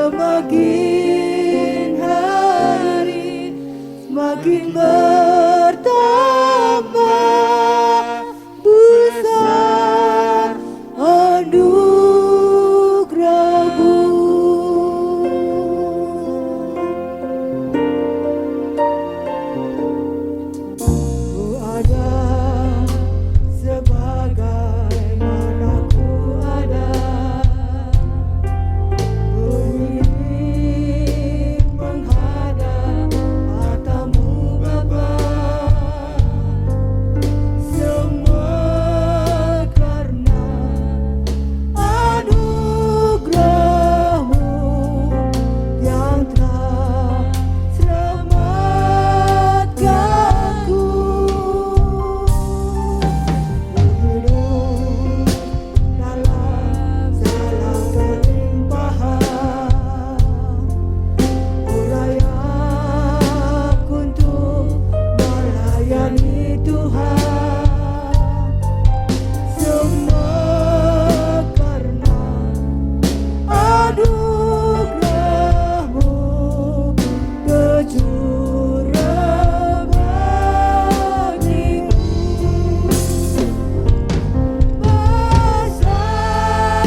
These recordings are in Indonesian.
Semakin hari semakin bertambah besar anugerah-Mu. Ku ada sebagaimana ku ada, berdiri menghadap mata-Mu Bapa. Semua karena anugerah-Mu yang telah selamatkanku. Hidup dalam segala kelimpahan, ku layak untuk melayani Tuhan. Semua karena anugerah-Mu tercurah bagiku. Besar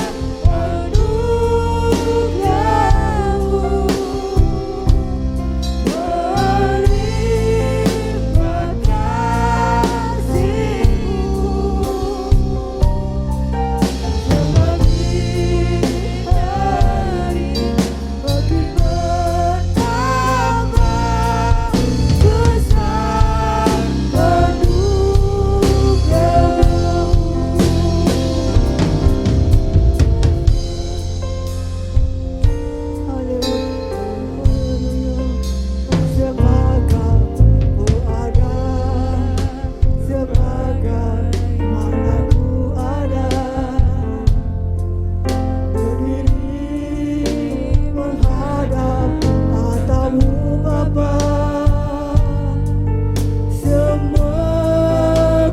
anugerah-Mu, melimpah kasih-Mu. Semakin hari makin bertambah besar anugerah-Mu. Haleluya. Sebagai ku ada, sebagaimana ku ada, berdiri menghadap mata-Mu Bapa. Semua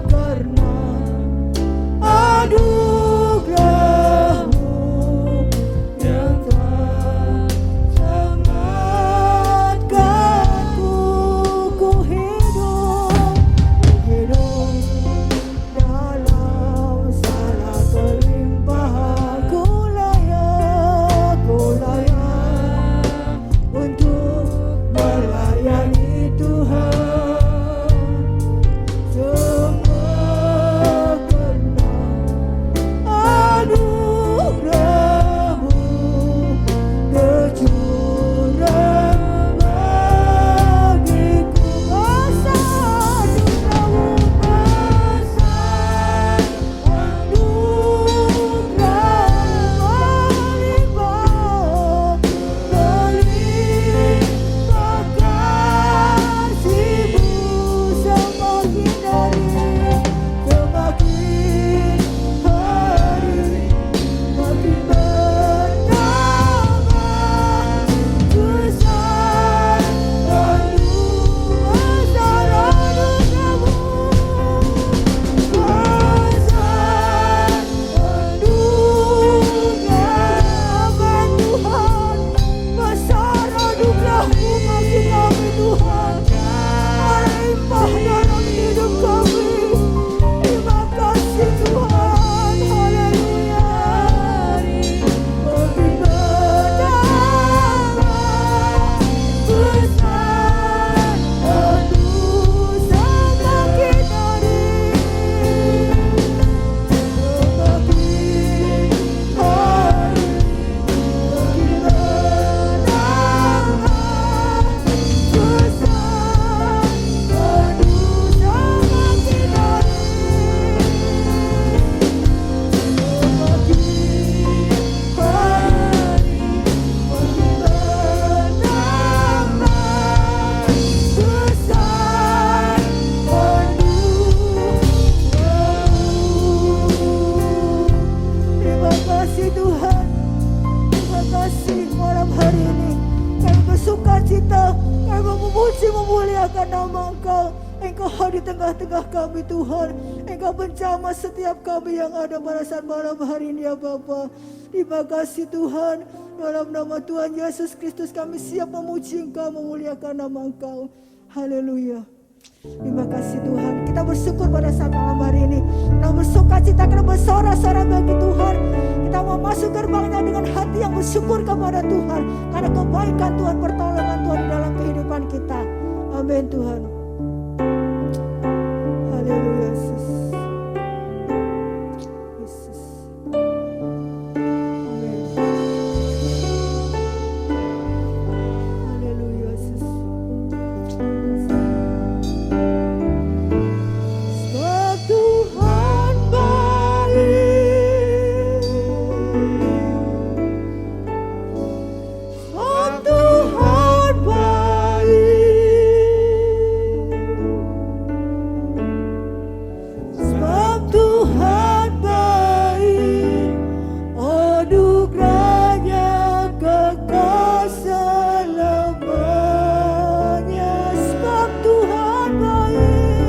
karena anugerah-Mu yang telah selamatkanku. Ku hidup dalam segala kelimpahan. Ku layak untuk melayani Tuhan. Semua karena anugerah-Mu tercurah bagiku. Besar anugerah-Mu, besar anugerah-Mu, melimpah kasih-Mu. Semakin hari makin bertambah besar anugerah-Mu. Besar anugerah Tuhan, besar anugerah-Mu bagi kami Tuhan, melimpah dalam hidup kami. Terima kasih Tuhan, haleluya. Makin bertambah besar semakin hari Terima kasih Tuhan, terima kasih malam hari ini. Kami bersuka cita, kami memuji memuliakan nama Engkau. Engkau hadir di tengah-tengah kami Tuhan. Engkau menjamah setiap kami yang ada pada saat malam hari ini ya Bapa. Terima kasih Tuhan. Dalam nama Tuhan Yesus Kristus kami siap memuji Engkau, memuliakan nama Engkau. Haleluya. Terima kasih Tuhan. Kita bersyukur pada saat malam hari ini. Kita bersuka cita, kita bersorak-sorai bagi Tuhan. Kita mau masuk gerbangnya dengan hati yang bersyukur kepada Tuhan. Karena kebaikan Tuhan, pertolongan Tuhan di dalam kehidupan kita. Amin Tuhan. Haleluya Yesus. Yesus. Amin. Haleluya Yesus. Sebab Tuhan baik. Sebab Tuhan baik. Sebab Tuhan baik, anugerahnya kekal selamanya. Sebab Tuhan baik,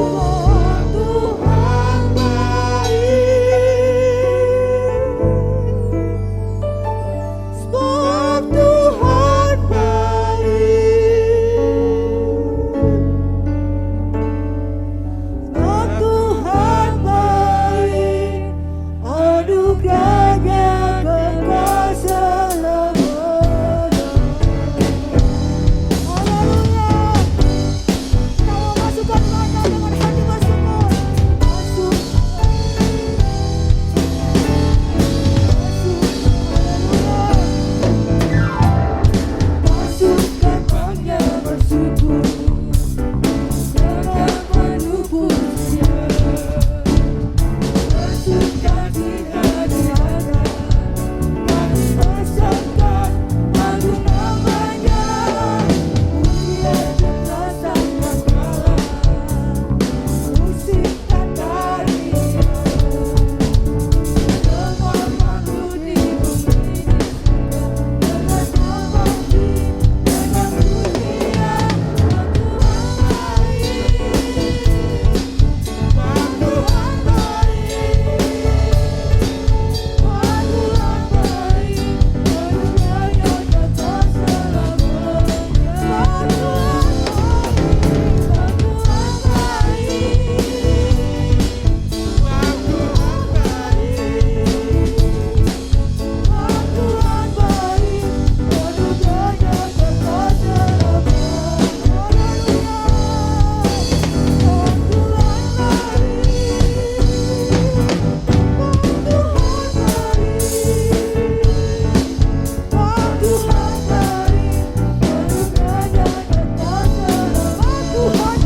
sebab Tuhan baik, sebab Tuhan baik. Sebab Tuhan baik, anugerahnya kekal selamanya. Haleluya. Kita mau masukkan doanya dengan hati bersyukur. Masuk. Masuk gerbangnya bersyukur. Dengan penuh pujian. Masukkan kita di hati. Kami besarkan agung namanya. Pujian kita sang Bapa. Musikkan tarian. Semua makhluk di bumi ini dengan namamu, dengan pujian. Sebab Tuhan baik. Sebab Tuhan baik. Anugerahnya kekal selamanya. Sebab Tuhan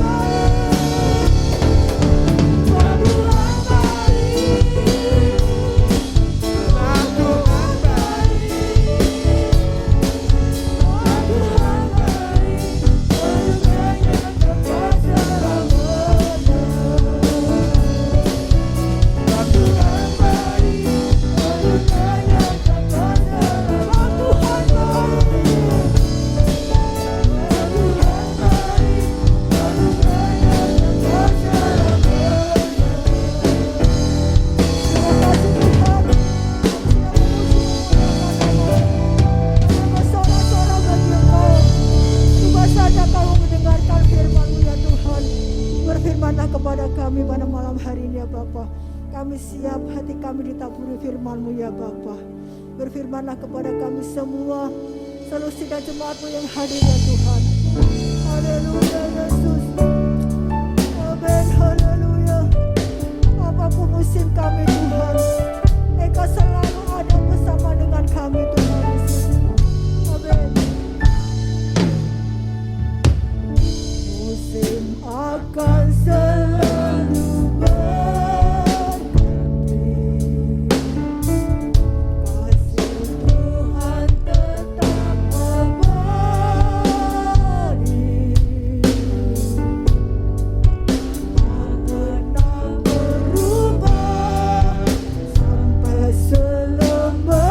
Berfirmanlah kepada kami pada malam hari ini ya Bapa. Kami siap, hati kami ditaburi firman-Mu ya Bapa. Berfirmanlah kepada kami semua, seluruh sidang jemaat-Mu yang hadir ya Tuhan. Haleluya Yesus. Amin, haleluya. Apapun musim kami Tuhan, Engkau selalu ada bersama dengan kami Tuhan Yesus. Amin. Musim akan selalu berganti, kasih Tuhan tetap abadi. Tak pernah berubah sampai selama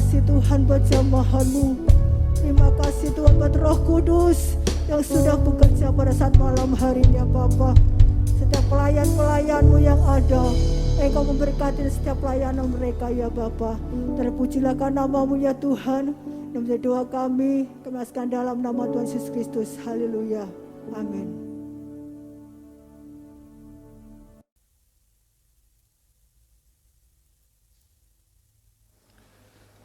kasih Tuhan buat jamahan-Mu. Terima kasih Tuhan buat Roh Kudus yang sudah bekerja pada saat malam hari ini ya Bapa. Setiap pelayan-pelayan-Mu yang ada, Engkau memberkati setiap pelayanan mereka ya Bapa. Terpujilah nama-Mu ya Tuhan. Dan menjadi doa kami kemaskan dalam nama Tuhan Yesus Kristus. Haleluya. Amin.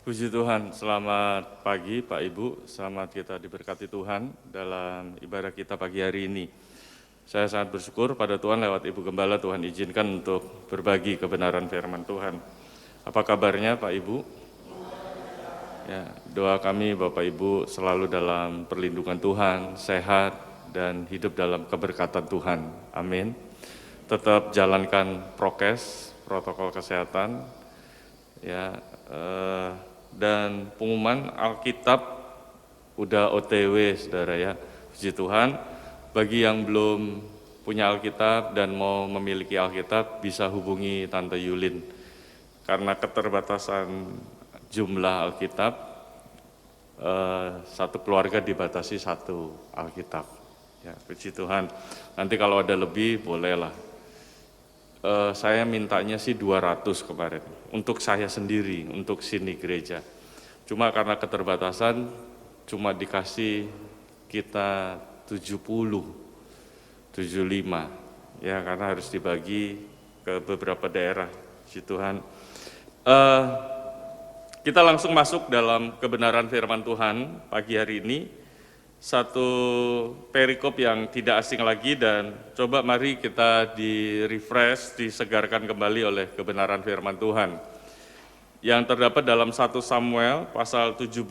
Puji Tuhan, selamat pagi Pak Ibu, selamat kita diberkati Tuhan dalam ibadah kita pagi hari ini. Saya sangat bersyukur pada Tuhan lewat Ibu Gembala Tuhan izinkan untuk berbagi kebenaran firman Tuhan. Apa kabarnya Pak Ibu? Ya, doa kami Bapak Ibu selalu dalam perlindungan Tuhan, sehat dan hidup dalam keberkatan Tuhan. Amin. Tetap jalankan prokes, protokol kesehatan, ya. Dan pengumuman Alkitab udah OTW saudara ya, puji Tuhan. Bagi yang belum punya Alkitab dan mau memiliki Alkitab bisa hubungi Tante Yulin. Karena keterbatasan jumlah Alkitab, satu keluarga dibatasi satu Alkitab. Ya, puji Tuhan. Nanti kalau ada lebih bolehlah. Saya mintanya sih 200 kemarin, untuk saya sendiri, untuk sini gereja. Cuma karena keterbatasan, cuma dikasih kita 70, 75, ya karena harus dibagi ke beberapa daerah, puji Tuhan. Kita langsung masuk dalam kebenaran firman Tuhan pagi hari ini. Satu perikop yang tidak asing lagi dan coba mari kita di-refresh, disegarkan kembali oleh kebenaran firman Tuhan. Yang terdapat dalam 1 Samuel pasal 17.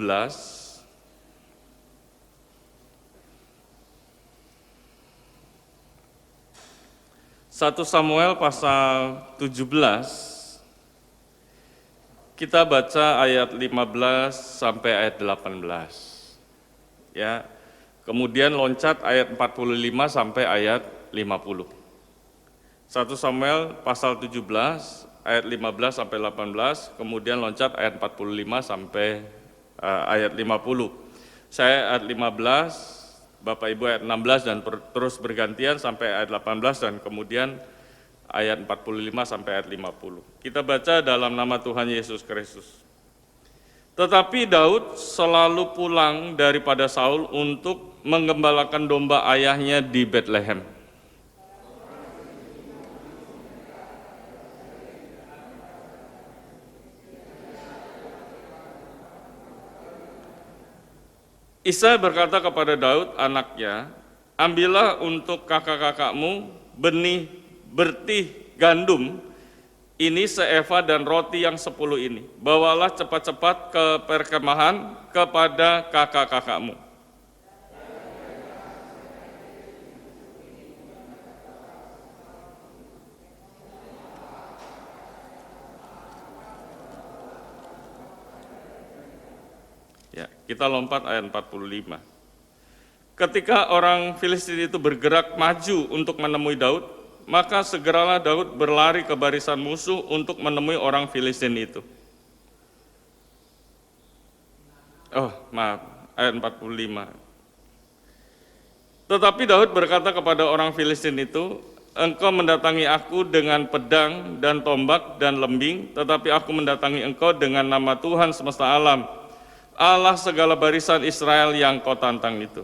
1 Samuel pasal 17, kita baca ayat 15 sampai ayat 18. Ya, kemudian loncat ayat 45 sampai ayat 50. 1 Samuel pasal 17, ayat 15 sampai 18, kemudian loncat ayat 45 sampai ayat 50. Saya ayat 15, Bapak Ibu ayat 16 dan terus bergantian sampai ayat 18 dan kemudian ayat 45 sampai ayat 50. Kita baca dalam nama Tuhan Yesus Kristus. Tetapi Daud selalu pulang daripada Saul untuk menggembalakan domba ayahnya di Betlehem. Isai berkata kepada Daud anaknya, ambillah untuk kakak-kakakmu benih bertih gandum ini seeva dan roti yang 10 ini. Bawalah cepat-cepat ke perkemahan kepada kakak-kakakmu. Ya, kita lompat ayat 45. Ketika orang Filistin itu bergerak maju untuk menemui Daud, maka segeralah Daud berlari ke barisan musuh untuk menemui orang Filistin itu. Ayat 45. Tetapi Daud berkata kepada orang Filistin itu, engkau mendatangi aku dengan pedang dan tombak dan lembing, tetapi aku mendatangi engkau dengan nama Tuhan semesta alam, Allah segala barisan Israel yang kau tantang itu.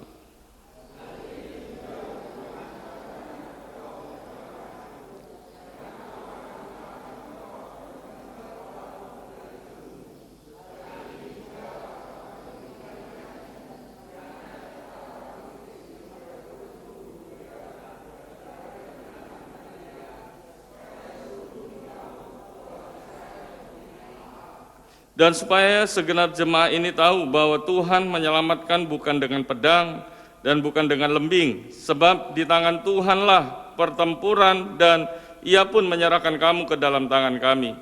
Dan supaya segenap jemaah ini tahu bahwa Tuhan menyelamatkan bukan dengan pedang dan bukan dengan lembing, sebab di tangan Tuhanlah pertempuran dan Ia pun menyerahkan kamu ke dalam tangan kami.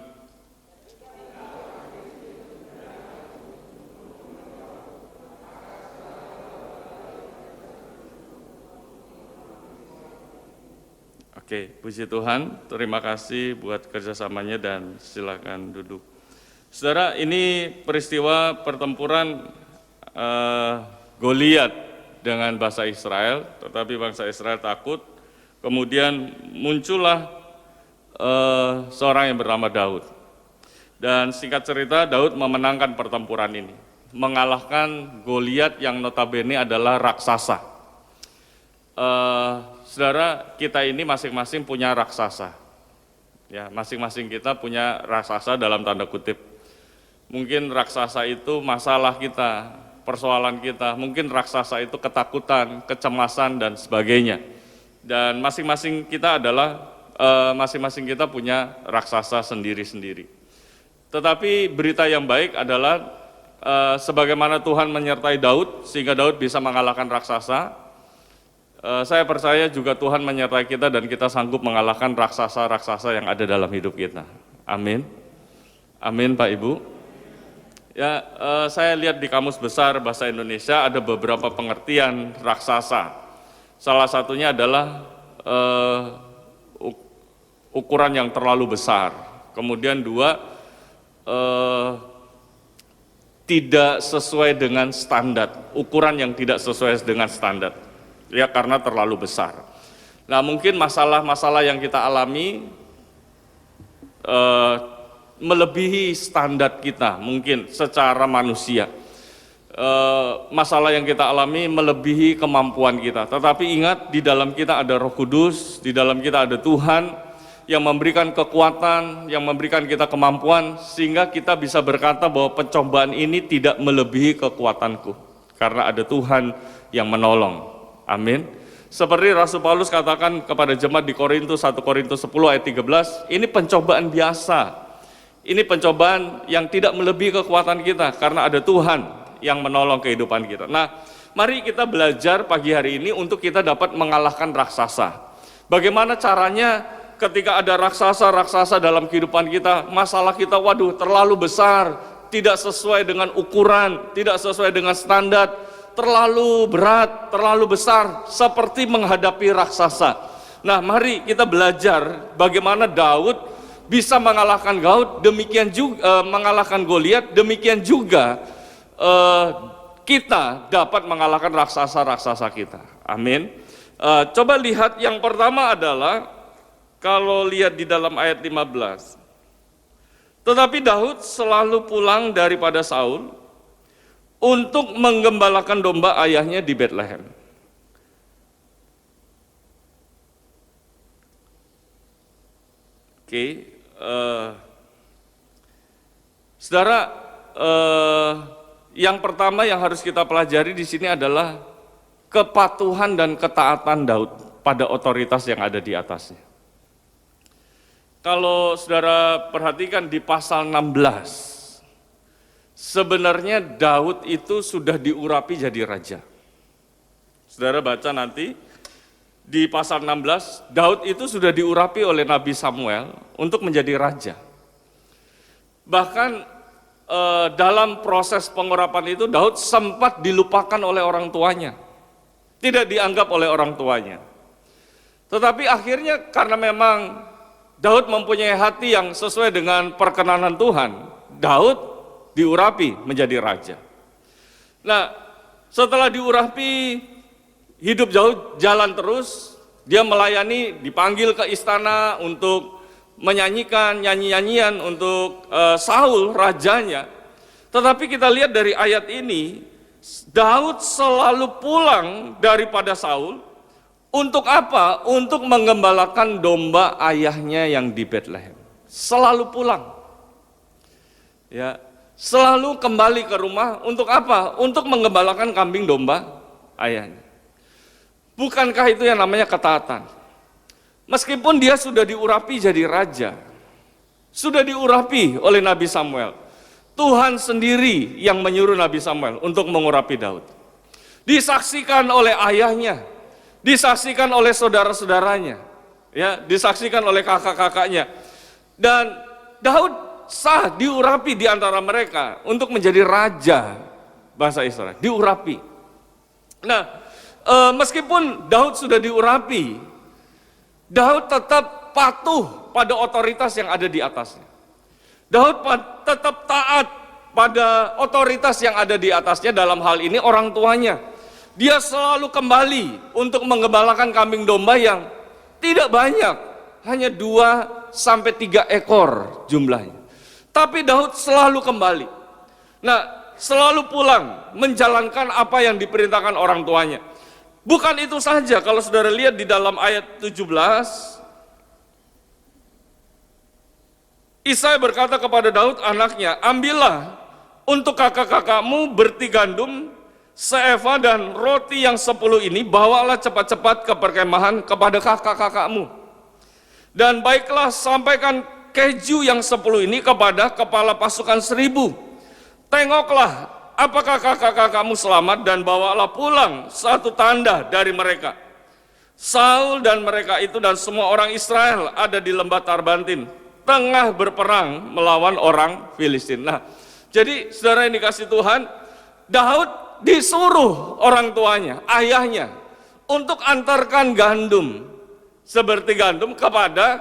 Oke, puji Tuhan, terima kasih buat kerjasamanya dan silakan duduk. Saudara, ini peristiwa pertempuran Goliat dengan bangsa Israel, tetapi bangsa Israel takut. Kemudian muncullah seorang yang bernama Daud. Dan singkat cerita, Daud memenangkan pertempuran ini, mengalahkan Goliat yang notabene adalah raksasa. Saudara, kita ini masing-masing punya raksasa. Ya, masing-masing kita punya raksasa dalam tanda kutip. Mungkin raksasa itu masalah kita, persoalan kita. Mungkin raksasa itu ketakutan, kecemasan, dan sebagainya. Dan masing-masing kita masing-masing kita punya raksasa sendiri-sendiri. Tetapi berita yang baik adalah sebagaimana Tuhan menyertai Daud, sehingga Daud bisa mengalahkan raksasa. Saya percaya juga Tuhan menyertai kita dan kita sanggup mengalahkan raksasa-raksasa yang ada dalam hidup kita. Amin. Amin, Pak Ibu. Ya, saya lihat di Kamus Besar Bahasa Indonesia ada beberapa pengertian raksasa. Salah satunya adalah ukuran yang terlalu besar. Kemudian dua, tidak sesuai dengan standar, ukuran yang tidak sesuai dengan standar. Ya, karena terlalu besar. Nah, mungkin masalah-masalah yang kita alami melebihi standar kita, mungkin secara manusia. Masalah yang kita alami melebihi kemampuan kita. Tetapi ingat, di dalam kita ada Roh Kudus, di dalam kita ada Tuhan yang memberikan kekuatan, yang memberikan kita kemampuan, sehingga kita bisa berkata bahwa pencobaan ini tidak melebihi kekuatanku, karena ada Tuhan yang menolong. Amin. Seperti Rasul Paulus katakan kepada jemaat di Korintus, 1 Korintus 10 ayat 13, ini pencobaan biasa. Ini pencobaan yang tidak melebihi kekuatan kita, karena ada Tuhan yang menolong kehidupan kita. Nah, mari kita belajar pagi hari ini untuk kita dapat mengalahkan raksasa. Bagaimana caranya ketika ada raksasa-raksasa dalam kehidupan kita, masalah kita, waduh, terlalu besar, tidak sesuai dengan ukuran, tidak sesuai dengan standar, terlalu berat, terlalu besar, seperti menghadapi raksasa. Nah, mari kita belajar bagaimana Daud bisa mengalahkan mengalahkan Goliat, demikian juga kita dapat mengalahkan raksasa-raksasa kita. Amin. Coba lihat, yang pertama adalah kalau lihat di dalam ayat 15. Tetapi Daud selalu pulang daripada Saul untuk menggembalakan domba ayahnya di Betlehem. Oke, saudara, yang pertama yang harus kita pelajari di sini adalah kepatuhan dan ketaatan Daud pada otoritas yang ada di atasnya. Kalau saudara perhatikan di pasal 16, sebenarnya Daud itu sudah diurapi jadi raja. Saudara baca nanti di pasal 16, Daud itu sudah diurapi oleh Nabi Samuel untuk menjadi raja. Bahkan dalam proses pengurapan itu Daud sempat dilupakan oleh orang tuanya. Tidak dianggap oleh orang tuanya. Tetapi akhirnya karena memang Daud mempunyai hati yang sesuai dengan perkenanan Tuhan, Daud diurapi menjadi raja. Nah, setelah diurapi, hidup Daud jalan terus, dia melayani, dipanggil ke istana untuk menyanyikan nyanyi-nyanyian untuk Saul, rajanya. Tetapi kita lihat dari ayat ini, Daud selalu pulang daripada Saul, untuk apa? Untuk menggembalakan domba ayahnya yang di Betlehem. Selalu pulang. Ya, selalu kembali ke rumah untuk apa? Untuk menggembalakan kambing domba ayahnya. Bukankah itu yang namanya ketaatan? Meskipun dia sudah diurapi jadi raja, sudah diurapi oleh Nabi Samuel, Tuhan sendiri yang menyuruh Nabi Samuel untuk mengurapi Daud. Disaksikan oleh ayahnya, disaksikan oleh saudara-saudaranya, ya, disaksikan oleh kakak-kakaknya. Dan Daud sah diurapi di antara mereka untuk menjadi raja bangsa Israel, diurapi. Nah, meskipun Daud sudah diurapi, Daud tetap patuh pada otoritas yang ada di atasnya. Daud tetap taat pada otoritas yang ada di atasnya, dalam hal ini orang tuanya. Dia selalu kembali untuk menggembalakan kambing domba yang tidak banyak, hanya 2-3 ekor jumlahnya. Tapi Daud selalu kembali. Nah, selalu pulang menjalankan apa yang diperintahkan orang tuanya. Bukan itu saja, kalau saudara lihat di dalam ayat 17, Isai berkata kepada Daud anaknya, ambillah untuk kakak-kakakmu berti gandum seeva dan roti yang 10 ini, bawalah cepat-cepat ke perkemahan kepada kakak-kakakmu. Dan baiklah sampaikan keju yang 10 ini kepada kepala pasukan 1000. Tengoklah apakah kakak-kakakmu selamat, dan bawalah pulang satu tanda dari mereka. Saul dan mereka itu dan semua orang Israel ada di lembah Tarbantin, tengah berperang melawan orang Filistin. Nah, jadi saudara yang dikasih Tuhan, Daud disuruh orang tuanya, ayahnya, untuk antarkan gandum, seperti gandum kepada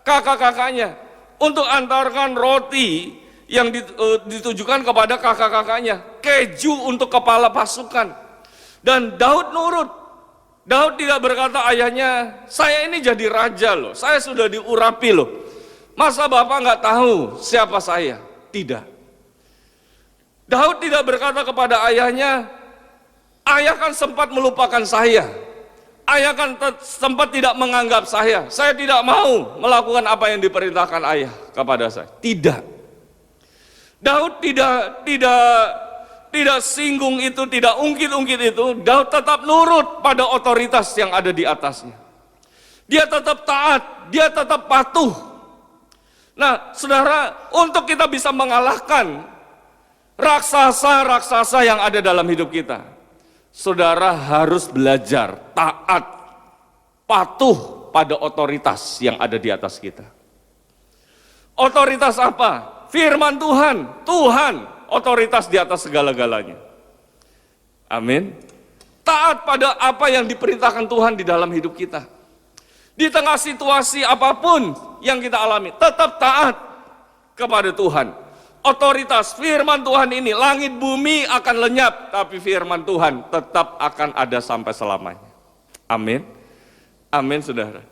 kakak-kakaknya, untuk antarkan roti yang ditujukan kepada kakak-kakaknya, keju untuk kepala pasukan. Dan Daud nurut. Daud tidak berkata ayahnya, saya ini jadi raja loh, saya sudah diurapi loh, masa bapak nggak tahu siapa saya? Tidak. Daud tidak berkata kepada ayahnya, ayah kan sempat melupakan saya, ayah kan sempat tidak menganggap saya tidak mau melakukan apa yang diperintahkan ayah kepada saya. Tidak. Daud tidak singgung itu, tidak ungkit-ungkit itu. Daud tetap nurut pada otoritas yang ada di atasnya. Dia tetap taat, dia tetap patuh. Nah, saudara, untuk kita bisa mengalahkan raksasa-raksasa yang ada dalam hidup kita, saudara harus belajar taat, patuh pada otoritas yang ada di atas kita. Otoritas apa? Firman Tuhan, Tuhan, otoritas di atas segala-galanya. Amin. Taat pada apa yang diperintahkan Tuhan di dalam hidup kita. Di tengah situasi apapun yang kita alami, tetap taat kepada Tuhan. Otoritas firman Tuhan ini, langit bumi akan lenyap, tapi firman Tuhan tetap akan ada sampai selamanya. Amin. Amin, saudara.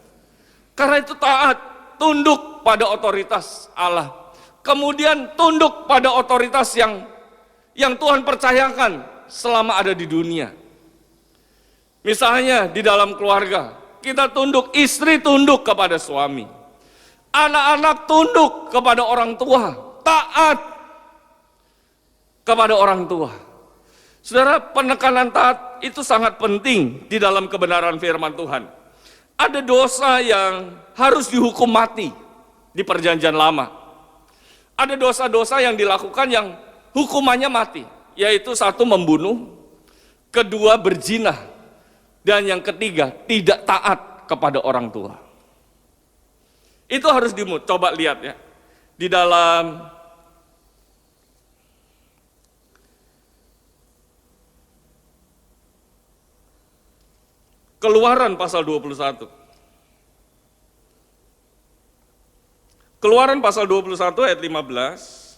Karena itu taat, tunduk pada otoritas Allah. Kemudian tunduk pada otoritas yang Tuhan percayakan selama ada di dunia. Misalnya di dalam keluarga, kita tunduk, istri tunduk kepada suami, anak-anak tunduk kepada orang tua, taat kepada orang tua. Saudara, penekanan taat itu sangat penting di dalam kebenaran firman Tuhan. Ada dosa yang harus dihukum mati di perjanjian lama. Ada dosa-dosa yang dilakukan yang hukumannya mati, yaitu 1, membunuh, 2, berzina, dan yang ketiga, tidak taat kepada orang tua. Itu harus coba lihat ya. Di dalam Keluaran pasal 21. Keluaran pasal 21 ayat 15.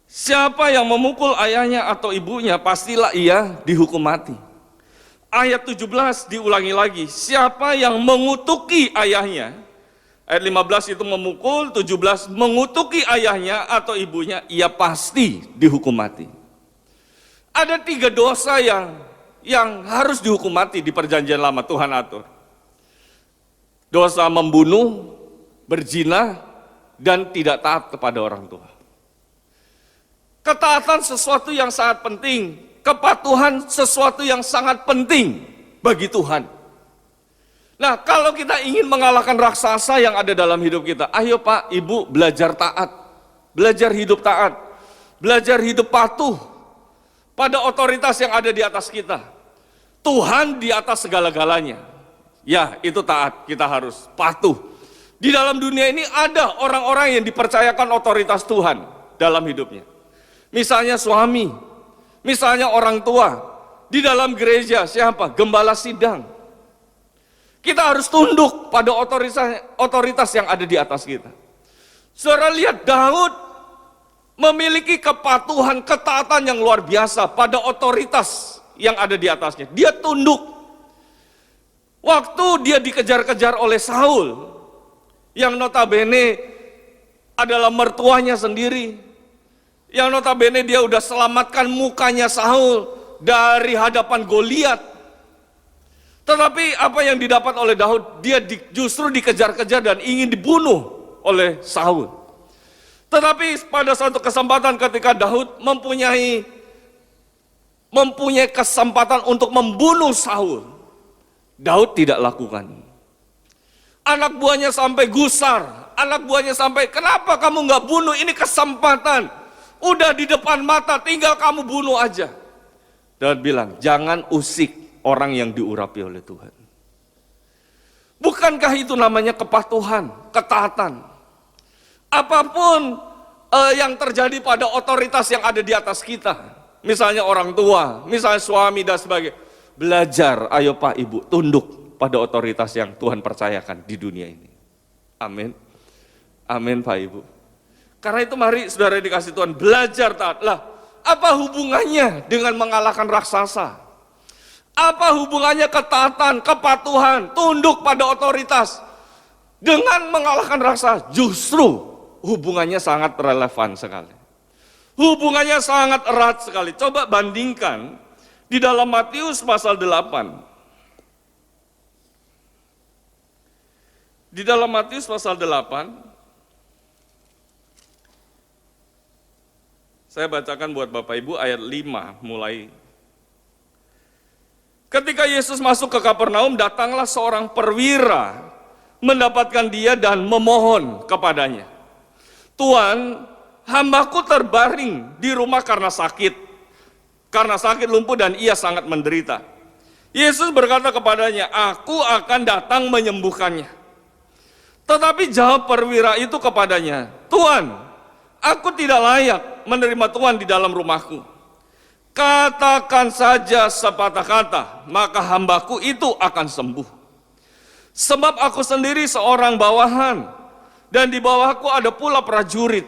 Siapa yang memukul ayahnya atau ibunya, pastilah ia dihukum mati. Ayat 17 diulangi lagi, siapa yang mengutuki ayahnya, ayat 15 itu memukul, 17 mengutuki ayahnya atau ibunya, ia pasti dihukum mati. Ada 3 dosa yang harus dihukum mati di perjanjian lama, Tuhan atur. Dosa membunuh, berzina, dan tidak taat kepada orang tua. Ketaatan sesuatu yang sangat penting, kepatuhan sesuatu yang sangat penting bagi Tuhan. Nah, kalau kita ingin mengalahkan raksasa yang ada dalam hidup kita, ayo Pak, Ibu belajar taat, belajar hidup taat, belajar hidup patuh pada otoritas yang ada di atas kita. Tuhan di atas segala-galanya. Ya, itu taat, kita harus patuh. Di dalam dunia ini ada orang-orang yang dipercayakan otoritas Tuhan dalam hidupnya. Misalnya suami, misalnya orang tua, di dalam gereja siapa? Gembala sidang. Kita harus tunduk pada otoritas yang ada di atas kita. Saudara lihat Daud memiliki kepatuhan, ketaatan yang luar biasa pada otoritas yang ada di atasnya. Dia tunduk. Waktu dia dikejar-kejar oleh Saul, yang notabene adalah mertuanya sendiri, yang notabene dia udah selamatkan mukanya Saul dari hadapan Goliat. Tetapi apa yang didapat oleh Daud, dia justru dikejar-kejar dan ingin dibunuh oleh Saul. Tetapi pada suatu kesempatan ketika Daud mempunyai kesempatan untuk membunuh Saul, Daud tidak lakukan. Anak buahnya sampai gusar, anak buahnya sampai, kenapa kamu nggak bunuh, ini kesempatan, udah di depan mata, tinggal kamu bunuh aja. Daud bilang, jangan usik orang yang diurapi oleh Tuhan. Bukankah itu namanya kepatuhan, ketaatan? Apapun yang terjadi pada otoritas yang ada di atas kita, misalnya orang tua, misalnya suami dan sebagainya, belajar, ayo Pak Ibu, tunduk pada otoritas yang Tuhan percayakan di dunia ini. Amin. Amin Pak Ibu. Karena itu mari saudara dikasih Tuhan, belajar taat. Lah, apa hubungannya dengan mengalahkan raksasa? Apa hubungannya ketaatan, kepatuhan, tunduk pada otoritas dengan mengalahkan raksasa? Justru hubungannya sangat relevan sekali. Hubungannya sangat erat sekali. Coba bandingkan di dalam Matius pasal 8. Di dalam Matius pasal 8, saya bacakan buat Bapak Ibu ayat 5 mulai. Ketika Yesus masuk ke Kapernaum, datanglah seorang perwira mendapatkan dia dan memohon kepadanya. Tuan, hambaku terbaring di rumah karena sakit lumpuh dan ia sangat menderita. Yesus berkata kepadanya, aku akan datang menyembuhkannya. Tetapi jawab perwira itu kepadanya, Tuan, aku tidak layak menerima Tuhan di dalam rumahku. Katakan saja sepatah kata, maka hambaku itu akan sembuh. Sebab aku sendiri seorang bawahan, dan di bawahku ada pula prajurit.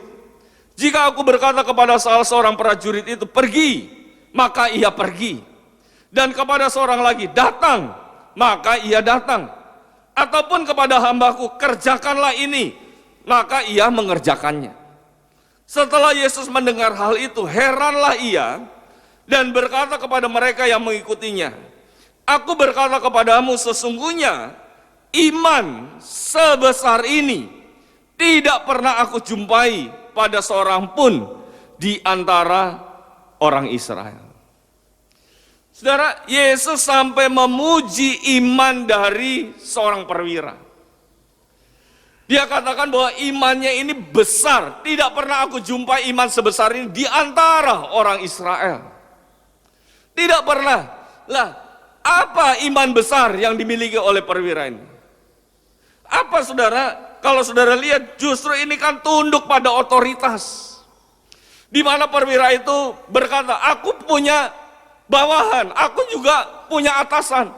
Jika aku berkata kepada salah seorang prajurit itu, pergi, maka ia pergi. Dan kepada seorang lagi, datang, maka ia datang. Ataupun kepada hambaku, kerjakanlah ini, maka ia mengerjakannya. Setelah Yesus mendengar hal itu, heranlah ia, dan berkata kepada mereka yang mengikutinya, aku berkata kepadamu, sesungguhnya iman sebesar ini tidak pernah aku jumpai pada seorang pun di antara orang Israel. Saudara, Yesus sampai memuji iman dari seorang perwira. Dia katakan bahwa imannya ini besar, tidak pernah aku jumpai iman sebesar ini di antara orang Israel. Tidak pernah. Lah, apa iman besar yang dimiliki oleh perwira ini? Apa saudara? Kalau saudara lihat, justru ini kan tunduk pada otoritas. Di mana perwira itu berkata, aku punya bawahan, aku juga punya atasan.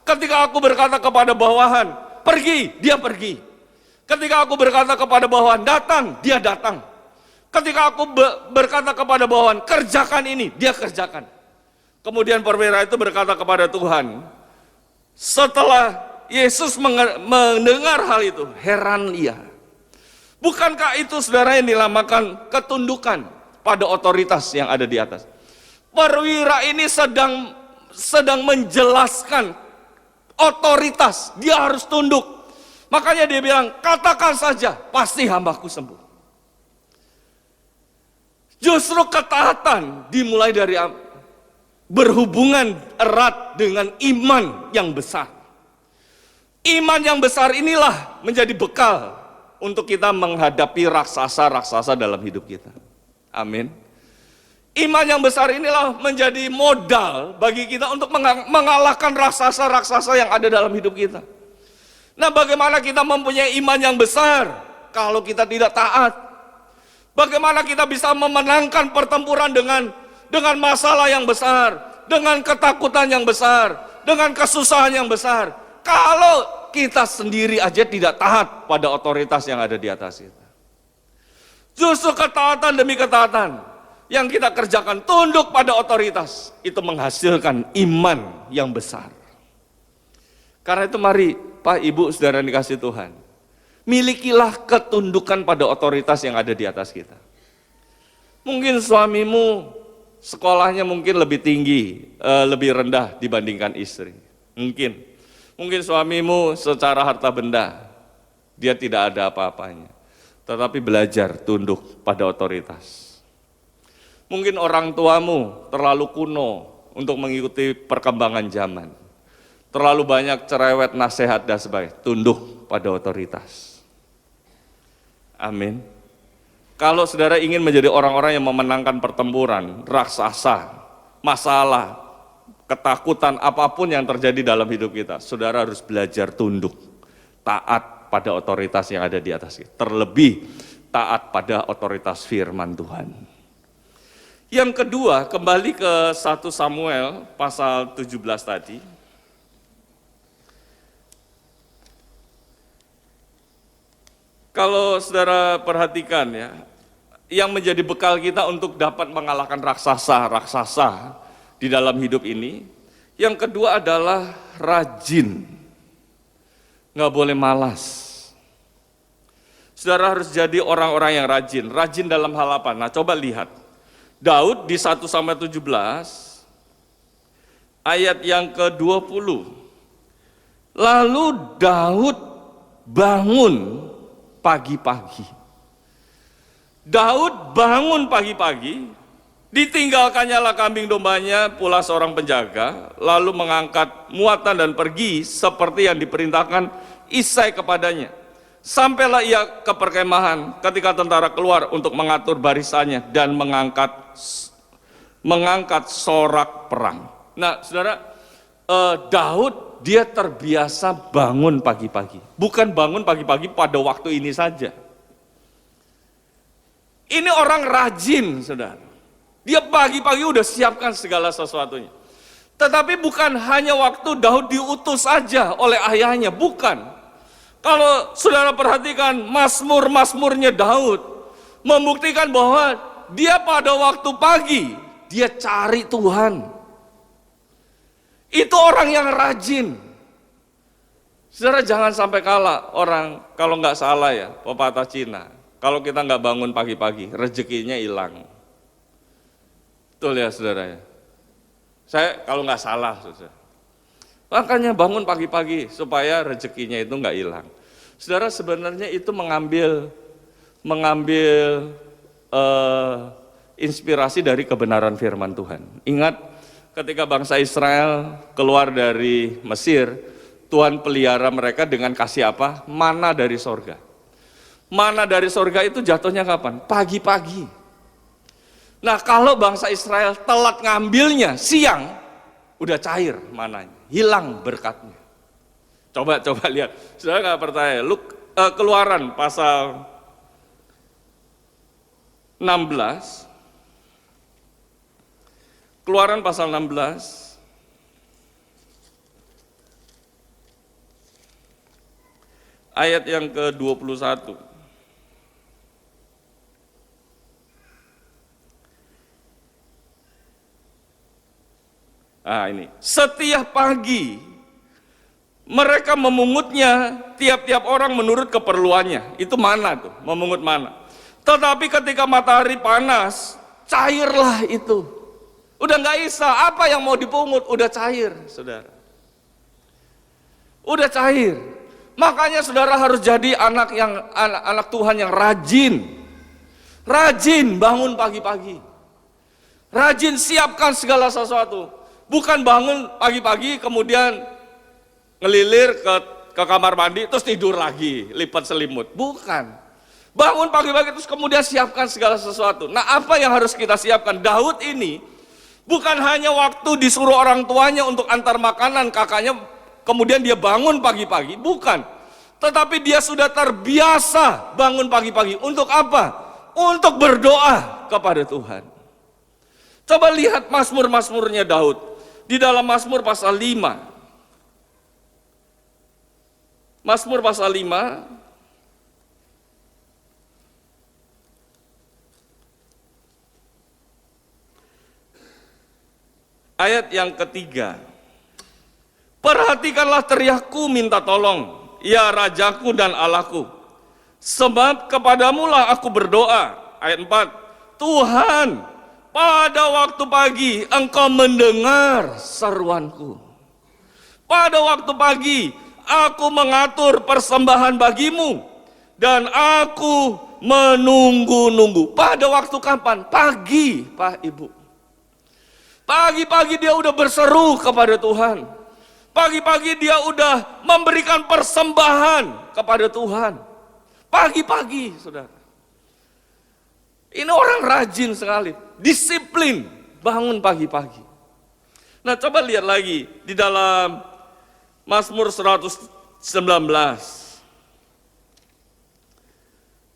Ketika aku berkata kepada bawahan, pergi, dia pergi. Ketika aku berkata kepada bawahan, datang, dia datang. Ketika aku berkata kepada bawahan, kerjakan ini, dia kerjakan. Kemudian perwira itu berkata kepada Tuhan, setelah Yesus mendengar hal itu, heran ia. Bukankah itu saudara yang dinamakan ketundukan pada otoritas yang ada di atas? Perwira ini sedang menjelaskan otoritas, dia harus tunduk. Makanya dia bilang, katakan saja, pasti hambaku sembuh. Justru ketaatan dimulai dari berhubungan erat dengan iman yang besar. Iman yang besar inilah menjadi bekal untuk kita menghadapi raksasa-raksasa dalam hidup kita. Amin. Iman yang besar inilah menjadi modal bagi kita untuk mengalahkan raksasa-raksasa yang ada dalam hidup kita. Nah, bagaimana kita mempunyai iman yang besar kalau kita tidak taat? Bagaimana kita bisa memenangkan pertempuran dengan masalah yang besar, dengan ketakutan yang besar, dengan kesusahan yang besar? Kalau kita sendiri aja tidak taat pada otoritas yang ada di atas kita. Justru ketaatan demi ketaatan yang kita kerjakan, tunduk pada otoritas, itu menghasilkan iman yang besar. Karena itu mari Pak, Ibu, Saudara yang dikasihi Tuhan, milikilah ketundukan pada otoritas yang ada di atas kita. Mungkin suamimu sekolahnya mungkin lebih tinggi, lebih rendah dibandingkan istri. Mungkin suamimu secara harta benda, dia tidak ada apa-apanya. Tetapi belajar tunduk pada otoritas. Mungkin orang tuamu terlalu kuno untuk mengikuti perkembangan zaman. Terlalu banyak cerewet, nasihat, dan sebagainya. Tunduk pada otoritas. Amin. Kalau saudara ingin menjadi orang-orang yang memenangkan pertempuran, raksasa, masalah, ketakutan, apapun yang terjadi dalam hidup kita, saudara harus belajar tunduk, taat pada otoritas yang ada di atas kita. Terlebih taat pada otoritas firman Tuhan. Yang kedua, kembali ke 1 Samuel pasal 17 tadi. Kalau saudara perhatikan ya, yang menjadi bekal kita untuk dapat mengalahkan raksasa di dalam hidup ini, yang kedua adalah rajin. Nggak boleh malas. Saudara harus jadi orang-orang yang rajin dalam hal apa? Nah, coba lihat. Daud di 1 Samuel 17 ayat yang ke-20. Lalu Daud bangun pagi-pagi. Daud bangun pagi-pagi, ditinggalkannya lah kambing dombanya pula seorang penjaga, lalu mengangkat muatan dan pergi seperti yang diperintahkan Isai kepadanya. Sampailah ia ke perkemahan ketika tentara keluar untuk mengatur barisannya dan mengangkat sorak perang. Nah, saudara, Daud dia terbiasa bangun pagi-pagi. Bukan bangun pagi-pagi pada waktu ini saja. Ini orang rajin, saudara. Dia pagi-pagi udah siapkan segala sesuatunya. Tetapi bukan hanya waktu Daud diutus saja oleh ayahnya, bukan. Kalau saudara perhatikan mazmur-mazmurnya Daud, membuktikan bahwa dia pada waktu pagi, dia cari Tuhan. Itu orang yang rajin. Saudara jangan sampai kalah orang, kalau nggak salah ya, pepatah Cina. Kalau kita nggak bangun pagi-pagi, rezekinya hilang. Betul ya saudara ya? Saya kalau nggak salah, saudara. Makanya bangun pagi-pagi supaya rezekinya itu nggak hilang. Saudara sebenarnya itu mengambil inspirasi dari kebenaran firman Tuhan. Ingat ketika bangsa Israel keluar dari Mesir, Tuhan pelihara mereka dengan kasih apa? Mana dari sorga. Mana dari sorga itu jatuhnya kapan? Pagi-pagi. Nah kalau bangsa Israel telat ngambilnya siang, udah cair mananya, hilang berkatnya. Coba lihat, saudara nggak percaya, Keluaran pasal 16, Keluaran pasal 16, ayat yang ke-21. Nah ini, setiap pagi mereka memungutnya tiap-tiap orang menurut keperluannya. Itu mana tuh, memungut mana. Tetapi ketika matahari panas, cairlah itu. Udah nggak bisa, apa yang mau dipungut, udah cair, saudara. Udah cair. Makanya saudara harus jadi anak Tuhan yang rajin. Rajin bangun pagi-pagi. Rajin siapkan segala sesuatu. Bukan bangun pagi-pagi kemudian ngelilir ke kamar mandi terus tidur lagi, lipat selimut. Bukan. Bangun pagi-pagi terus kemudian siapkan segala sesuatu. Nah, apa yang harus kita siapkan? Daud ini bukan hanya waktu disuruh orang tuanya untuk antar makanan kakaknya, kemudian dia bangun pagi-pagi, bukan. Tetapi dia sudah terbiasa bangun pagi-pagi. Untuk apa? Untuk berdoa kepada Tuhan. Coba lihat mazmur-mazmurnya Daud. Di dalam Mazmur pasal 5. Mazmur pasal 5. Ayat yang ketiga. Perhatikanlah teriakku minta tolong, ya Rajaku dan Allahku. Sebab kepadamulah aku berdoa. Ayat 4. Tuhan, pada waktu pagi Engkau mendengar seruanku. Pada waktu pagi aku mengatur persembahan bagimu dan aku menunggu-nunggu. Pada waktu kapan? Pagi, Pak Ibu. Pagi-pagi dia udah berseru kepada Tuhan. Pagi-pagi dia udah memberikan persembahan kepada Tuhan. Pagi-pagi, saudara. Ini orang rajin sekali, disiplin, bangun pagi-pagi. Nah, coba lihat lagi di dalam Mazmur 119.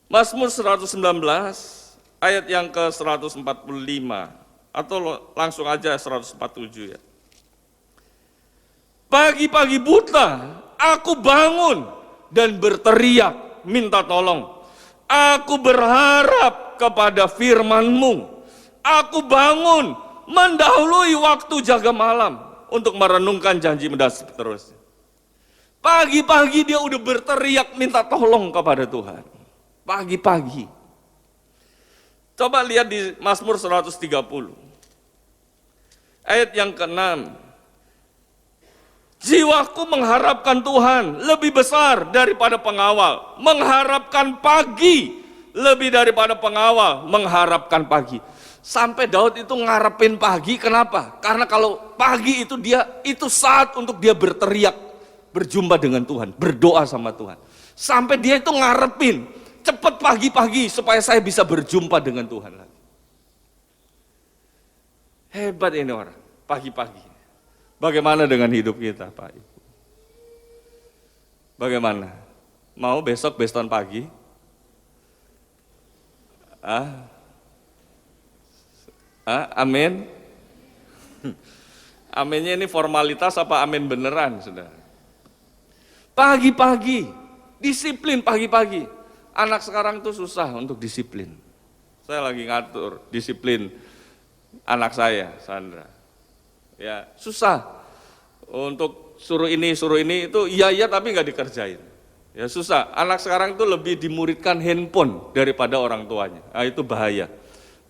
Mazmur 119 ayat yang ke-145 atau langsung aja 147 ya. Pagi-pagi buta aku bangun dan berteriak minta tolong. Aku berharap kepada firman-Mu. Aku bangun mendahului waktu jaga malam untuk merenungkan janji-Mu dan seterusnya. Pagi-pagi dia udah berteriak minta tolong kepada Tuhan. Pagi-pagi. Coba lihat di Mazmur 130. Ayat yang ke-6. Jiwaku mengharapkan Tuhan lebih besar daripada pengawal. Mengharapkan pagi lebih daripada pengawal. Mengharapkan pagi. Sampai Daud itu ngarepin pagi, kenapa? Karena kalau pagi itu saat untuk dia berteriak, berjumpa dengan Tuhan, berdoa sama Tuhan. Sampai dia itu ngarepin, cepat pagi-pagi supaya saya bisa berjumpa dengan Tuhan lagi. Hebat ini orang, pagi-pagi. Bagaimana dengan hidup kita, Pak Ibu? Bagaimana? Mau besok beston pagi? Amin. Aminnya ini formalitas apa amin beneran, saudara? Pagi-pagi, disiplin pagi-pagi. Anak sekarang tuh susah untuk disiplin. Saya lagi ngatur disiplin anak saya, Sandra. Ya, susah untuk suruh ini itu iya tapi nggak dikerjain. Ya susah. Anak sekarang itu lebih dimuridkan handphone daripada orang tuanya. Nah, itu bahaya.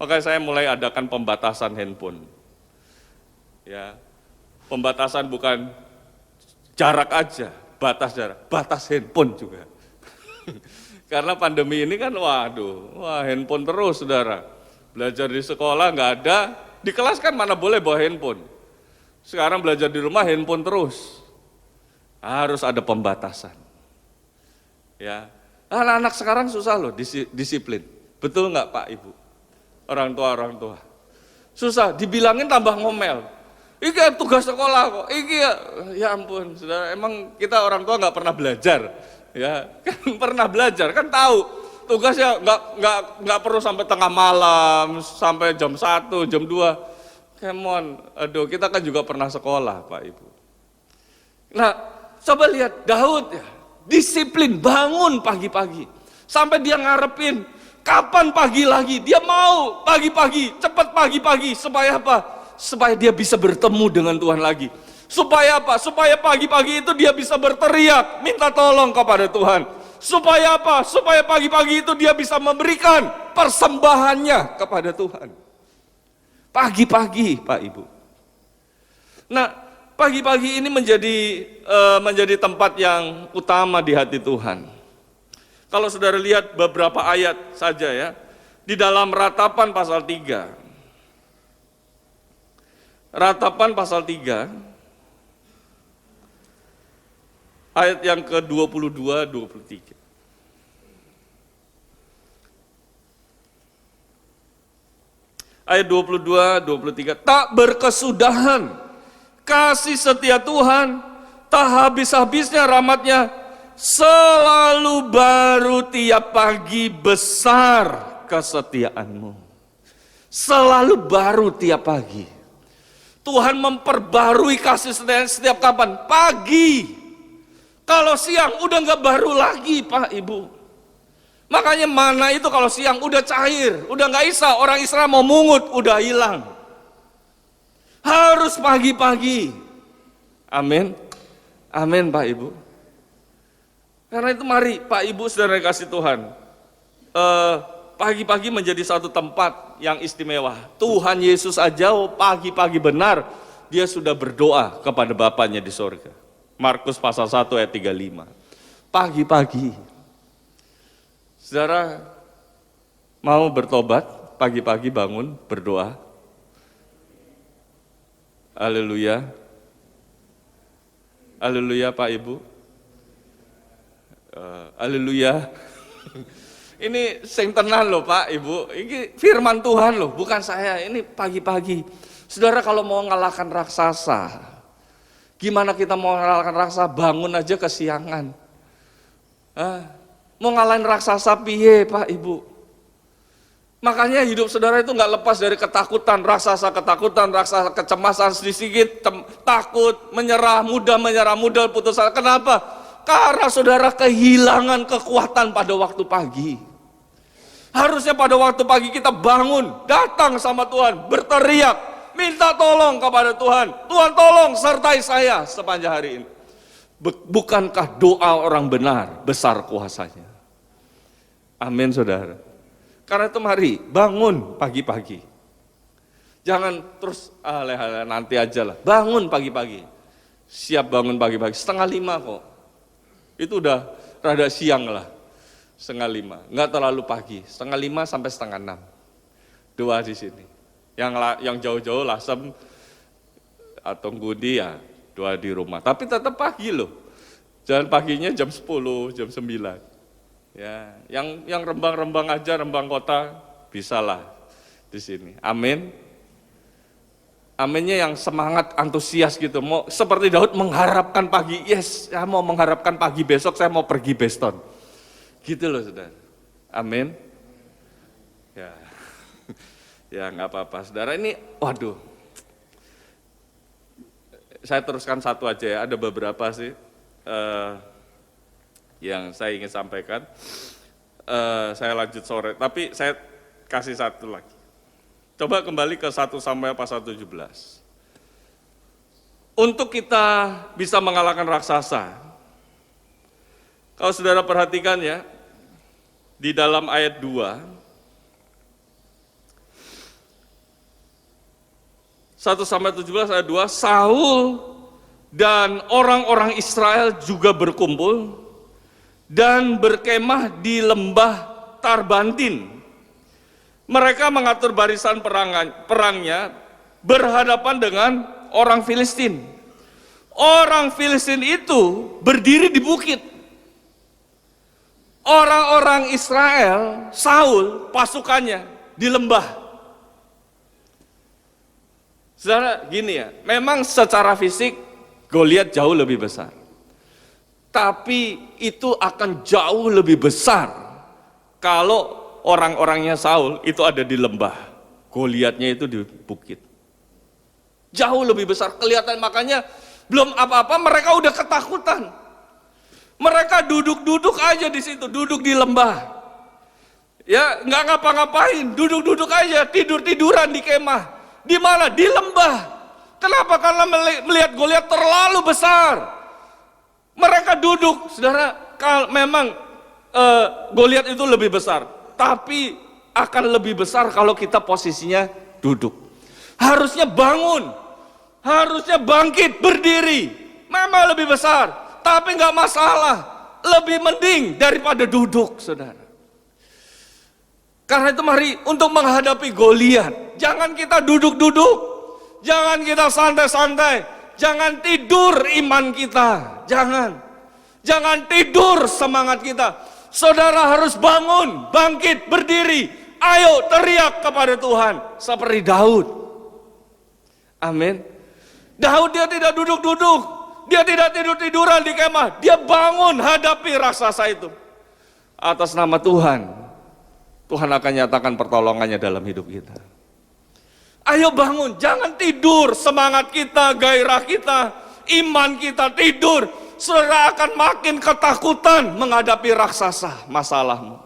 Makanya saya mulai adakan pembatasan handphone. Ya, pembatasan bukan jarak aja, batas handphone juga. Karena pandemi ini kan, handphone terus, saudara. Belajar di sekolah nggak ada, di kelas kan mana boleh bawa handphone. Sekarang belajar di rumah handphone terus. Harus ada pembatasan. Ya, anak-anak sekarang susah loh disiplin. Betul nggak Pak Ibu? Orang tua. Susah, dibilangin tambah ngomel. Iki tugas sekolah kok. Iki ya ampun, saudara. Emang kita orang tua nggak pernah belajar, ya? Kan pernah belajar, kan tahu tugasnya nggak perlu sampai tengah malam, sampai jam 1, jam 2. Come on, kita kan juga pernah sekolah, Pak Ibu. Nah, coba lihat Daud ya, disiplin, bangun pagi-pagi. Sampai dia ngarepin, kapan pagi lagi? Dia mau pagi-pagi, cepat pagi-pagi. Supaya apa? Supaya dia bisa bertemu dengan Tuhan lagi. Supaya apa? Supaya pagi-pagi itu dia bisa berteriak, minta tolong kepada Tuhan. Supaya apa? Supaya pagi-pagi itu dia bisa memberikan persembahannya kepada Tuhan. Pagi-pagi, Pak Ibu. Nah, pagi-pagi ini menjadi tempat yang utama di hati Tuhan. Kalau saudara lihat beberapa ayat saja ya, di dalam Ratapan pasal 3. Ratapan pasal 3, ayat yang ke-22, 23. Ayat 22, 23. Tak berkesudahan kasih setia Tuhan, tak habis-habisnya rahmatnya, selalu baru tiap pagi besar kesetiaanmu. Selalu baru tiap pagi. Tuhan memperbarui kasih setia setiap kapan? Pagi. Kalau siang udah nggak baru lagi, Pak Ibu. Makanya mana itu kalau siang udah cair, udah nggak bisa, orang Israel mau mungut, udah hilang. Harus harus pagi-pagi. Amin. Amin Pak Ibu. Karena itu mari Pak Ibu saudara kasih Tuhan, pagi-pagi menjadi satu tempat yang istimewa. Tuhan Yesus aja pagi-pagi benar, dia sudah berdoa kepada Bapaknya di sorga. Markus pasal 1 ayat 35. Pagi-pagi. Saudara mau bertobat, pagi-pagi bangun berdoa. Haleluya. Haleluya Pak Ibu. Haleluya. Ini sing tenan loh Pak Ibu. Ini firman Tuhan loh, bukan saya. Ini pagi-pagi. Saudara kalau mau ngalahkan raksasa, gimana kita mau ngalahkan raksasa? Bangun aja kesiangan. Mau ngalahin raksasa piye Pak Ibu? Makanya hidup saudara itu nggak lepas dari ketakutan, raksasa kecemasan, sedikit takut, menyerah, mudah putus asa. Kenapa? Karena saudara kehilangan kekuatan pada waktu pagi. Harusnya pada waktu pagi kita bangun, datang sama Tuhan, berteriak, minta tolong kepada Tuhan. Tuhan tolong sertai saya sepanjang hari ini. Bukankah doa orang benar besar kuasanya? Amin saudara. Karena itu mari bangun pagi-pagi. Jangan terus nanti aja lah. Bangun pagi-pagi. Siap bangun pagi-pagi. 4:30 kok. Itu udah rada siang lah. 4:30. Enggak terlalu pagi. 5:30 sampai 5:30. Doa di sini. Yang jauh-jauh Lasem atau Ngudi ya doa di rumah. Tapi tetap pagi loh. Jangan paginya jam 10, jam 9. Ya, yang Rembang aja, Rembang kota bisalah di sini. Amin. Aminnya yang semangat, antusias gitu. Mau seperti Daud mengharapkan pagi. Yes, saya mau mengharapkan pagi besok, saya mau pergi Beston. Gitu loh saudara. Amin. Ya, ya nggak apa-apa. Saudara ini, waduh. Saya teruskan satu aja ya. Ada beberapa sih. Yang saya ingin sampaikan, saya lanjut sore, tapi saya kasih satu lagi. Coba kembali ke 1 Samuel pasal 17. Untuk kita bisa mengalahkan raksasa, kalau saudara perhatikan ya, di dalam ayat 2, 1 Samuel 17 ayat 2, Saul dan orang-orang Israel juga berkumpul dan berkemah di lembah Tarbantin. Mereka mengatur barisan perangnya berhadapan dengan orang Filistin. Orang Filistin itu berdiri di bukit. Orang-orang Israel, Saul, pasukannya di lembah. Saudara, gini ya, memang secara fisik Goliat jauh lebih besar. Tapi itu akan jauh lebih besar kalau orang-orangnya Saul itu ada di lembah, Goliatnya itu di bukit. Jauh lebih besar kelihatan, makanya belum apa-apa mereka udah ketakutan. Mereka duduk-duduk aja di situ, duduk di lembah. Ya, nggak ngapa-ngapain, duduk-duduk aja, tidur-tiduran di kemah. Di mana? Di lembah. Kenapa? Karena melihat Goliat terlalu besar. Mereka duduk, saudara, memang Goliat itu lebih besar, tapi akan lebih besar kalau kita posisinya duduk. Harusnya bangun, harusnya bangkit, berdiri, memang lebih besar, tapi nggak masalah, lebih mending daripada duduk, saudara. Karena itu mari untuk menghadapi Goliat, jangan kita duduk-duduk, jangan kita santai-santai. Jangan tidur iman kita, jangan tidur semangat kita. Saudara harus bangun, bangkit, berdiri. Ayo teriak kepada Tuhan seperti Daud. Amin. Daud dia tidak duduk-duduk, dia tidak tidur-tiduran di kemah, dia bangun hadapi raksasa itu. Atas nama Tuhan, Tuhan akan nyatakan pertolongannya dalam hidup kita. Ayo bangun, jangan tidur, semangat kita, gairah kita, iman kita tidur. Saudara akan makin ketakutan menghadapi raksasa masalahmu.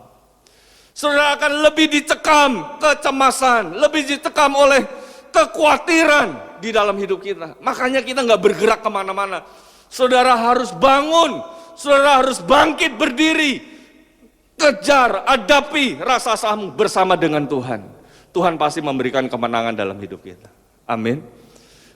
Saudara akan lebih dicekam kecemasan, lebih dicekam oleh kekhawatiran di dalam hidup kita. Makanya kita nggak bergerak kemana-mana. Saudara harus bangun, saudara harus bangkit berdiri. Kejar, hadapi rasa sahmu bersama dengan Tuhan. Tuhan pasti memberikan kemenangan dalam hidup kita. Amin.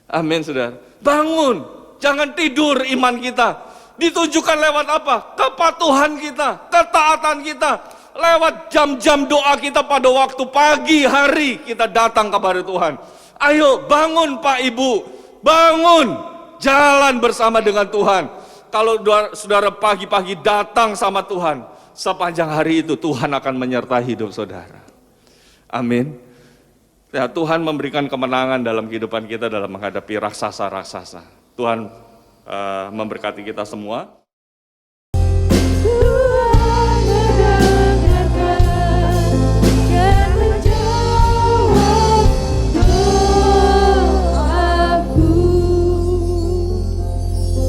Amin, saudara. Bangun, jangan tidur iman kita. Ditunjukkan lewat apa? Kepatuhan kita, ketaatan kita. Lewat jam-jam doa kita pada waktu pagi hari kita datang kepada Tuhan. Ayo bangun Pak Ibu, bangun, jalan bersama dengan Tuhan. Kalau saudara pagi-pagi datang sama Tuhan, sepanjang hari itu Tuhan akan menyertai hidup saudara. Amin. Ya, Tuhan memberikan kemenangan dalam kehidupan kita dalam menghadapi raksasa-raksasa. Tuhan memberkati kita semua.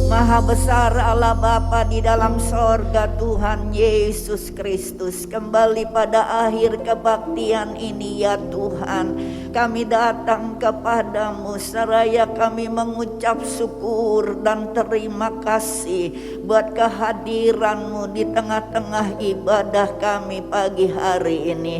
Maha besar Allah Bapa di dalam sorga, Tuhan Yesus Kristus, kembali pada akhir kebaktian ini ya Tuhan, kami datang kepadamu seraya kami mengucap syukur dan terima kasih buat kehadiranmu di tengah-tengah ibadah kami pagi hari ini.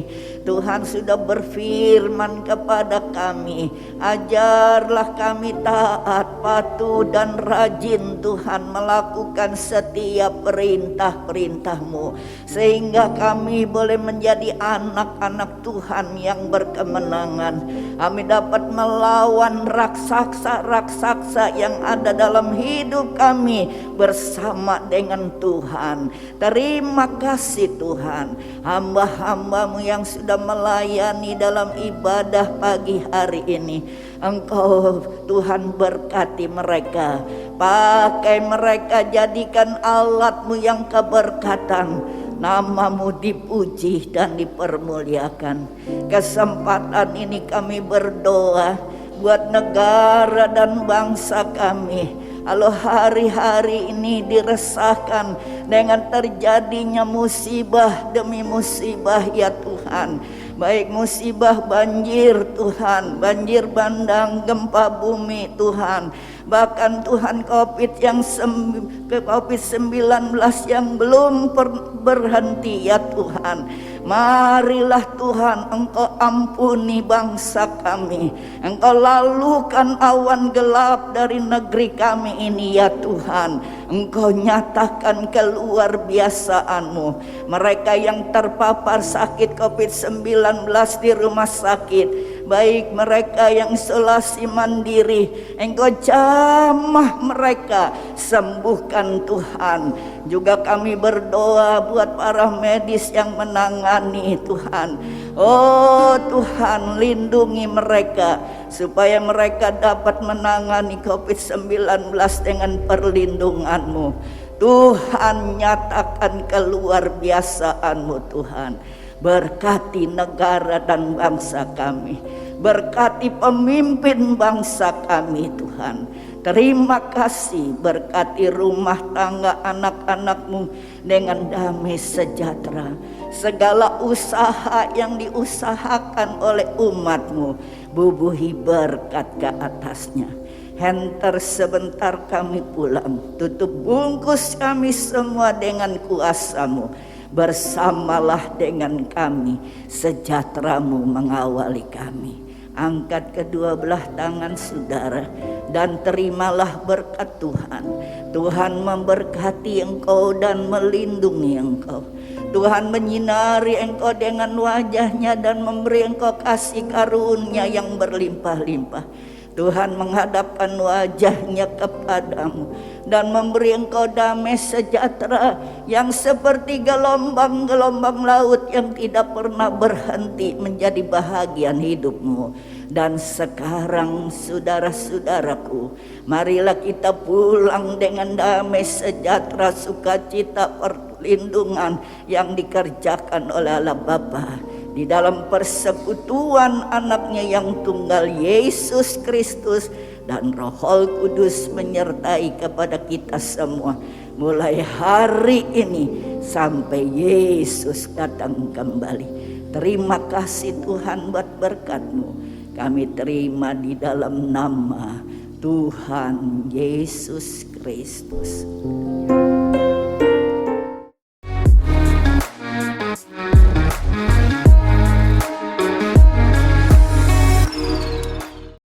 Tuhan sudah berfirman kepada kami, ajarlah kami taat, patuh dan rajin Tuhan melakukan setiap perintah-perintah-Mu, sehingga kami boleh menjadi anak-anak Tuhan yang berkemenangan. Kami dapat melawan raksasa-raksasa yang ada dalam hidup kami bersama dengan Tuhan. Terima kasih Tuhan, hamba-hamba-Mu yang sudah melayani dalam ibadah pagi hari ini. Engkau Tuhan berkati mereka, pakai mereka, jadikan alat-Mu yang keberkatan. Nama-Mu dipuji dan dipermuliakan. Kesempatan ini kami berdoa buat negara dan bangsa kami. Kalau hari-hari ini diresahkan dengan terjadinya musibah demi musibah ya Tuhan. Baik musibah banjir Tuhan, banjir bandang, gempa bumi Tuhan. Bahkan Tuhan COVID-19 yang belum berhenti ya Tuhan. Marilah Tuhan Engkau ampuni bangsa kami. Engkau lalukan awan gelap dari negeri kami ini ya Tuhan. Engkau nyatakan keluar biasaan-Mu. Mereka yang terpapar sakit COVID-19 di rumah sakit, baik mereka yang isolasi mandiri, Engkau jamah mereka, sembuhkan Tuhan. Juga kami berdoa buat para medis yang menangani Tuhan. Oh Tuhan, lindungi mereka supaya mereka dapat menangani COVID-19 dengan perlindungan-Mu. Tuhan, nyatakan keluar biasaan-Mu Tuhan. Berkati negara dan bangsa kami, berkati pemimpin bangsa kami Tuhan. Terima kasih, berkati rumah tangga anak-anak-Mu dengan damai sejahtera. Segala usaha yang diusahakan oleh umat-Mu, bubuhi berkat ke atasnya. Henter sebentar kami pulang, tutup bungkus kami semua dengan kuasa-Mu. Bersamalah dengan kami, sejahtera-Mu mengawali kami. Angkat kedua belah tangan saudara dan terimalah berkat Tuhan. Tuhan memberkati engkau dan melindungi engkau. Tuhan menyinari engkau dengan wajah-Nya dan memberi engkau kasih karunia yang berlimpah-limpah. Tuhan menghadapkan wajah-Nya kepadamu dan memberi engkau damai sejahtera yang seperti gelombang-gelombang laut yang tidak pernah berhenti menjadi bahagian hidupmu. Dan sekarang saudara-saudaraku, marilah kita pulang dengan damai sejahtera, sukacita, perlindungan yang dikerjakan oleh Allah Bapa di dalam persekutuan anaknya yang tunggal Yesus Kristus, dan Roh Kudus menyertai kepada kita semua mulai hari ini sampai Yesus datang kembali. Terima kasih Tuhan buat berkat-Mu. kami terima di dalam nama Tuhan Yesus Kristus.